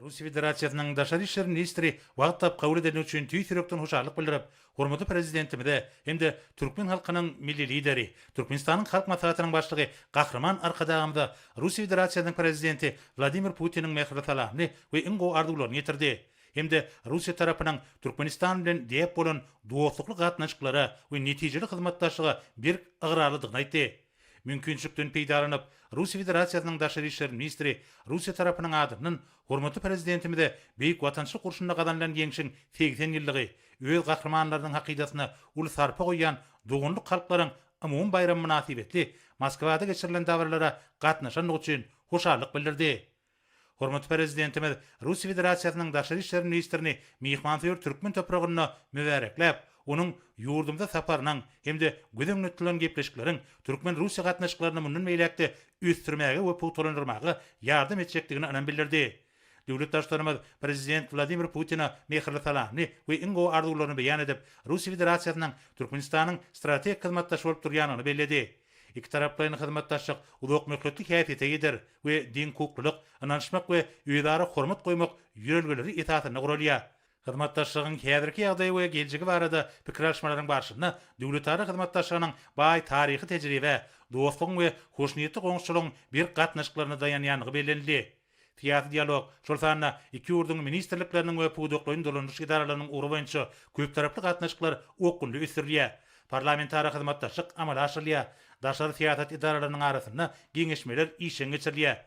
Rusiya Federasyasının Daşary işler ministri wagtlap kabul edilmegi üçin tüýsürekden hoşarlyk bildirip, hormatly prezidentimide hem-de Türkmen halkynyň milli lideri, Türkmenistanyň halk maslahatynyň başlygy Gahrman Arkadagamda Rusiya Federasyasının prezidenti Vladimir Putiniň mehri salamy we iň arzuwlaryny ýetirdi. Hem-de Rusiya tarapynyň Türkmenistan bilen diýip bolan dostlukly gatnaşyklara we netijeli hyzmatdaşlyga bir ygyrarlydygyny aýtdy. Mümkinçilikden peýdalanyp, Rusiya Federasyasının Daşary işler ministri Rusiya tarapynyň adynyň hormatly prezidentimide beýik watançylyk gurşunda gazanlan ýeňişiň 80 ýyllygy, öz gahrmanlarynyň hakydatyna uly sarpa goýan dogunluk halklaryň umum bayram münasibetli Moskwada geçirilen dawarlara gatnaşanlyk üçin hoşarlyk bildirdi. Hormatly prezidentimiz Rusiya Federasyasının Daşary işler ministrini mehmansyör türkmen topragyna mübareklep, onun yurdumda saparynyň hem-de gödüňnütlen gepleşikleriň Türkmen Rusiya gatnaşyklaryny mundan meýlekde üstürmäge we putulandyrmagy ýardam etjekdigini anan bildirdi. Döwletdaşlarymyz prezident Vladimir Putina mehirli salamy we iň arzuwlaryny beýan edip, Rusiya Federasyasynyn Türkmenistanyň strategik hyzmatdaşy bolup durýanyny bellädi. İki taraplaryň hyzmatdaşlyk uzak möhletli häsiýete eder we din hukuklyk, ynançmak we ýöýdara hormat goýmak ýörelgeleri etatyny guralýar. Hyzmatdaşlygyň häzirki ýagdaýy we geljegi barada pikir alşmalaryň barşyna döwletara hyzmatdaşlygynyň baý taryhy tejribe, dostlugyň we hoşnýetli goňşulygyň bir gatnaşyklaryna dayanýanyny bellenildi. Fiýat dialog şol sanna iki ýurduň ministrlikleriniň we puwduklaryň dolanýyş idaralarynyň urbança köp taraply gatnaşyklar okunly üsürýär. Parlamentary hyzmatdaşlyk amal aşyrýar. Daşary siýasat idaralarynyň arasynda giňeşmeler işe geçirilýär.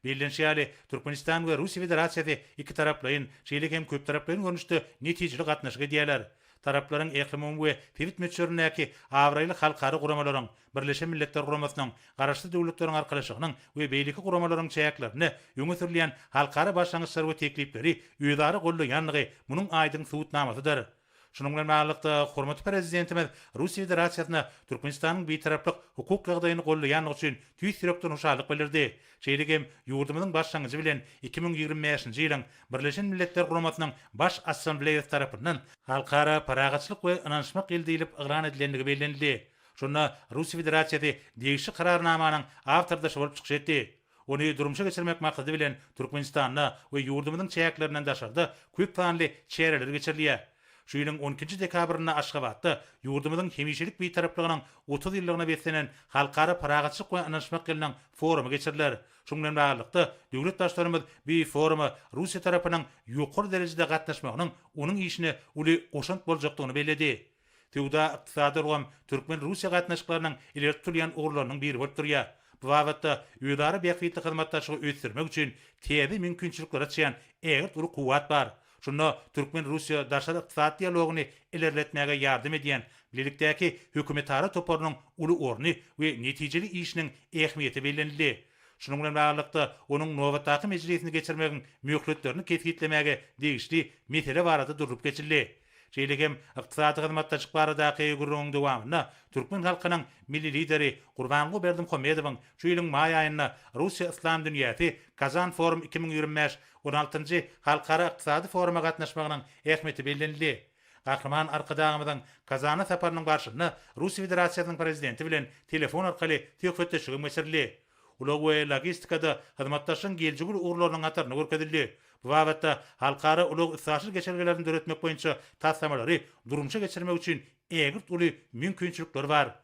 Bellenşýäli Türkmenistan we Rusiya Federasyasy iki taraplaryň şeýle hem köp taraplaryň görnüşde netijeli gatnaşyk edýärler. Taraplaryň eklemum we Fevit meçhöründäki Awraýly halkary guramalaryň, Birleşen Milletler Guramasynyň, garaşly döwletleriň arkalaşygynyň we beýleki guramalaryň çäklerini ýöňe sürilýän halkary başlangyçlar we teklipleri ýöýdary gollaýanlygy munyň aýdyň subutnamasydyr. Şunun bilen baglanykda hormatly prezidentimiz Rusiya Federasyasyna Türkmenistanyň beýtaraplyk hukuk ýagdaýyny gollaýanlygy üçin tüýsürekden hoşarlyk bildirdi. Şeýlegem ýurdumyzyň başlangyjy bilen 2025-nji ýylyň Birleşen Milletler Guramasynyň baş assambleýasy tarapyndan halkara paragaçylyk we ynançmak elde edilip ygran edilenligi bellenildi. Şonda Rusiya Federasyasy degişli kararnamanyň awtordaşy bolup çykşetdi. Ony durumşa geçirmek maksady bilen Türkmenistanda we ýurdumyzyň çäklerinden daşarda köp sanly çäreler geçirilýär. Şu ýylyň 12-nji dekabryna Aşgabatda ýurdumyzyň hemişelik beýtaraplygynyň 30 ýyllygyna beslenen halkara paragaçylyk we ynançmak ýylynyň forumy geçiriler. Şoň bilen baglykda döwletdaşlarymyz bu forumy Rusiya tarapynyň ýokary derejede gatnaşmagynyň onuň işine uly goşant boljakdygyny belledi. Tewda ykdysady rugam Türkmen Rusiya gatnaşyklarynyň ileri turýan ugrlarynyň biri bolup durýar. Bu wagtda ýöýdary beýikli hyzmatdaşlygy öýtdirmek üçin täze mümkinçilikler açýan eger tury kuwat bar. Şunda Türkmen Rusiya daşary ykdysat dialogyny ilerletmäge ýardam edýän birlikdäki hökümetara toparynyň uly orny we netijeli işiniň ähmiýeti bellenildi. Şunun bilen baglykda onuň nowatdaky mejlisini geçirmegiň möhletlerini kesgitlemäge degişli mesele barada durup geçildi. Şeýlegem ykdysady hyzmatdaşlyk baradaky gurrun dowamyna Türkmen halkynyň milli lideri Gurbanguly Berdimuhammedowyň şu ýylyň maý aýynda Rusiya Islam dünýäsi Kazan Forum 2025 16-njy halkara ykdysady foruma gatnaşmagynyň ähmiýeti bellenildi. Gahrman Arkadagamyň Kazana saparynyň barşyna Rusiya Federasyasynyn prezidenti bilen telefon arkaly töhfetdeşigi geçirildi. Ulag we logistikada hyzmatdaşyň geljegi urlarynyň ataryny görkezildi. Bu wagtda halkara ulag ysgaşyk geçirgelerini döretmek boýunça tassamalary durumça geçirmek üçin egert uly mümkinçilikler bar.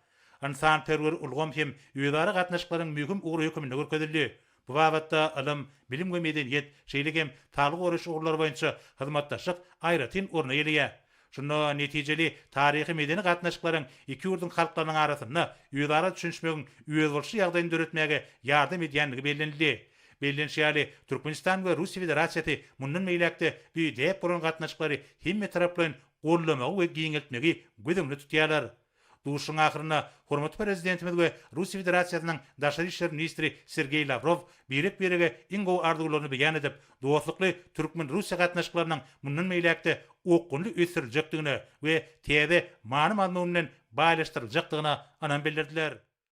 Insan perwer ulgam hem ýöýdary gatnaşyklaryň mühim ugry hökümine görkezildi. Bu wagtda ilim, bilim we medeniýet, şeýlegem talyk goraş ugrulary boýunça hyzmatdaşlyk aýratyn orna gelýär. Şunda netijeli taryhy medeni gatnaşyklaryň iki ýurduň halklarynyň arasynda ýöýdara düşünşmegiň ýöýdürçi ýagdaýyny döretmäge ýardam edýänligi bellenildi. Bellenşýäli Türkmenistan we Rusiya Federasyasy mundan meýlekde bu diýip bolan gatnaşyklary hemme taraplaryň gollamagy we giňeltmegi gödüňli tutýarlar. Duşun ahyryna hormatly prezidentimiz we Rusiya Federasyasynyn Daşary işler ministri Sergey Lavrov birek-birege iň arzuwlaryny beýan edip, dostlukly Türkmen Rusiya gatnaşyklarynyň mundan meýlekde okunly ösüriljekdigine we täze many mazmuny bilen baýlaşdyryljakdygyna anan bildirdiler.